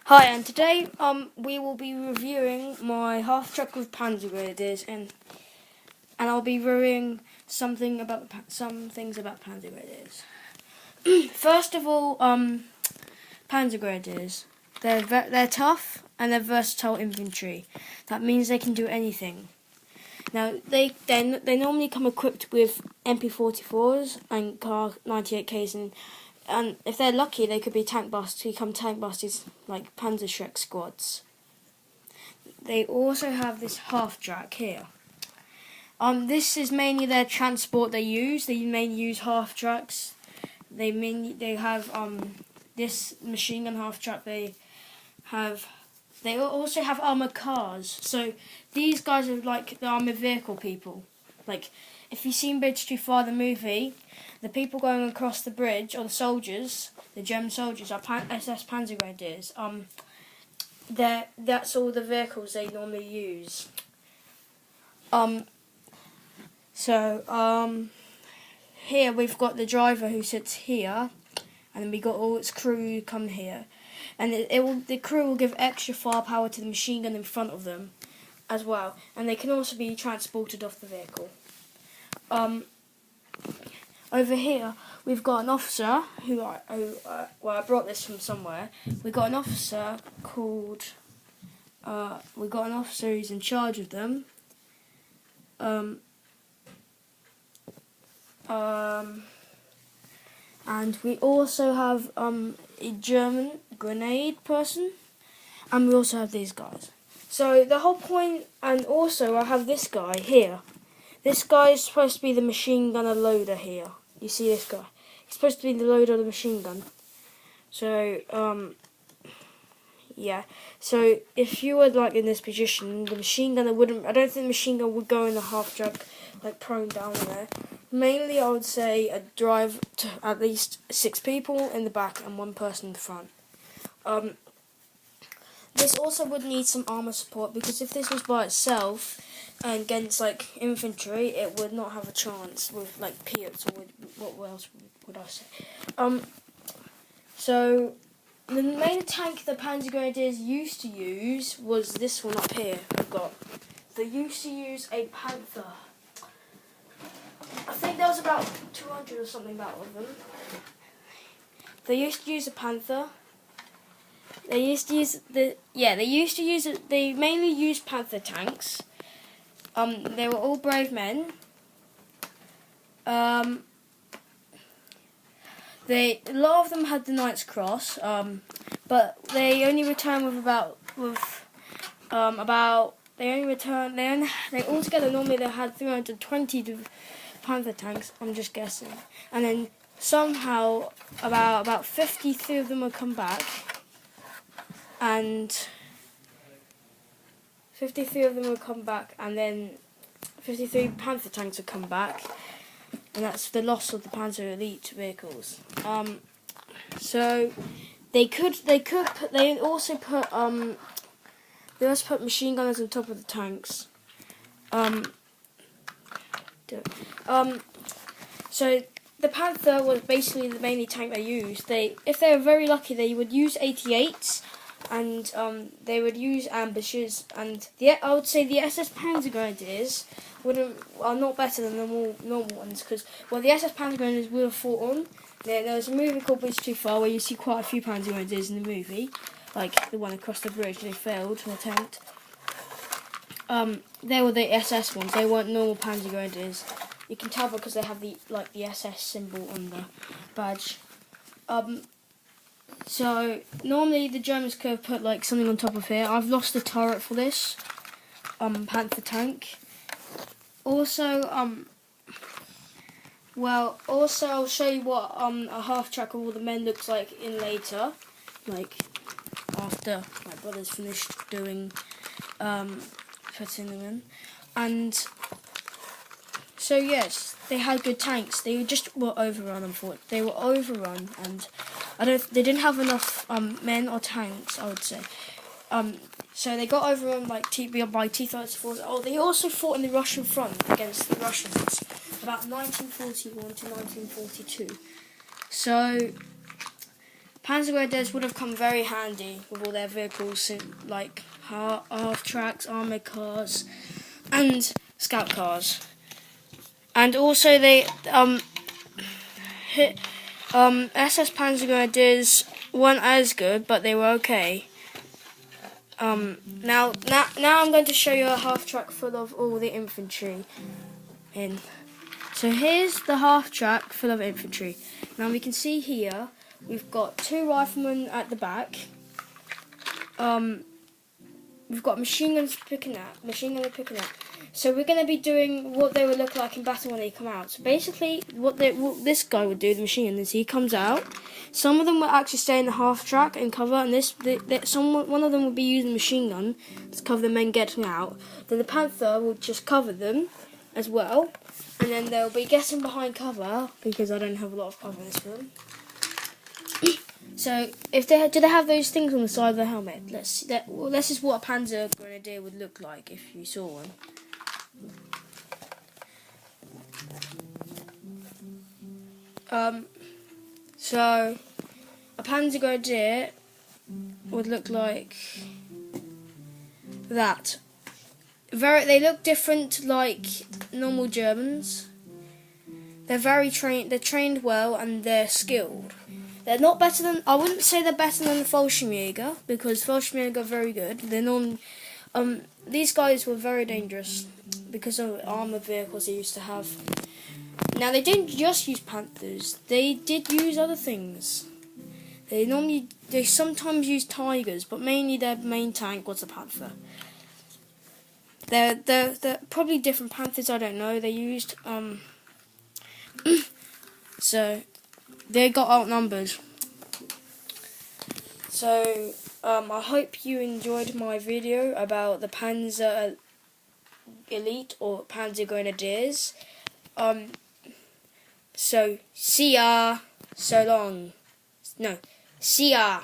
Hi, and today we will be reviewing my half-track with panzer grenadiers, and I'll be reviewing some things about panzer grenadiers. First of all, panzer grenadiers. They're tough and they're versatile infantry. That means they can do anything. Now they normally come equipped with MP44s and Kar 98Ks and if they're lucky, they could become tank busters like Panzer Shrek squads. They also have this half-track here. This is mainly their transport they use. They mainly use half-tracks. They have this machine gun half-track. They also have armoured cars. So these guys are like the armoured vehicle people. Like if you've seen Bridge Too Far, the movie, the people going across the bridge, or the soldiers, the German soldiers, are SS Panzer Grenadiers. That's all the vehicles they normally use. Here we've got the driver who sits here, and then we got all its crew who come here, and the crew will give extra firepower to the machine gun in front of them, as well, and they can also be transported off the vehicle. Over here, we've got an officer I brought this from somewhere. We've got an officer called. We've got an officer who's in charge of them. And we also have a German grenade person, and we also have these guys. So the whole point, and also I have this guy here. This guy is supposed to be the machine gunner loader here. You see this guy? He's supposed to be the loader of the machine gun. So, yeah. So if you were like in this position, the machine gunner wouldn't. I don't think the machine gun would go in the half track, like prone down there. Mainly, I would say a drive to at least 6 people in the back and 1 person in the front. This also would need some armor support, because if this was by itself and against like infantry, it would not have a chance with like Piats, or what else would I say? So the main tank the Panzer Grenadiers used to use was this one up here. They used to use a Panther. I think there was about 200 or something about of them. They used to use a Panther. They mainly used Panther tanks. They were all brave men. A lot of them had the Knight's Cross, but they only returned with they altogether normally they had 320 Panther tanks. I'm just guessing, and then somehow about 53 of them would come back. And 53 of them would come back, and then 53 Panther tanks would come back, and that's the loss of the Panzer Elite vehicles. So they also put machine gunners on top of the tanks. So the Panther was basically the mainly tank they used. If they were very lucky, they would use 88s. And they would use ambushers, and I would say the SS Panzer Grenadiers are not better than the more normal ones, because the SS Panzer Grenadiers would have fought on. There was a movie called Bridge Too Far where you see quite a few Panzer Grenadiers in the movie, like the one across the bridge. They failed an attempt. They were the SS ones. They weren't normal Panzer Grenadiers. You can tell because they have the SS symbol on the badge. So normally the Germans could have put like something on top of here. I've lost the turret for this Panther tank. Also, I'll show you what a half track of all the men looks like in later, like after my brother's finished doing putting them in. And so yes, they had good tanks. They were overrun. Unfortunately, they were overrun, and they didn't have enough men or tanks, I would say. So they got overrun by T-34s. Oh, they also fought in the Russian front against the Russians about 1941 to 1942. So Panzer Grenadiers would have come very handy with all their vehicles, like half-tracks, armoured cars, and scout cars. And also they SS Panzer Grenadiers weren't as good, but they were okay. Now I'm going to show you a half-track full of all the infantry in. So here's the half-track full of infantry. Now we can see here we've got 2 riflemen at the back. We've got machine guns picking up. So we're going to be doing what they would look like in battle when they come out. So basically, what this guy would do, the machine gun, is he comes out. Some of them will actually stay in the half track and cover, and one of them will be using the machine gun to cover the men getting out. Then the Panther will just cover them as well, and then they'll be getting behind cover because I don't have a lot of cover in this room. So, do they have those things on the side of the helmet? This is what a Panzer Grenadier would look like if you saw one. So a Panzer Grenadier would look like that. They look different, like normal Germans. They're very trained. They're trained well and they're skilled. They're not better than. I wouldn't say they're better than the Fallschirmjäger because Fallschirmjäger are very good. These guys were very dangerous because of armoured vehicles they used to have. Now they didn't just use Panthers. They did use other things. They sometimes used Tigers, but mainly their main tank was a Panther. They're probably different Panthers. I don't know. They used so. They got outnumbered. So, I hope you enjoyed my video about the Panzer Elite or Panzer Grenadiers. So, see ya. So long. No, see ya.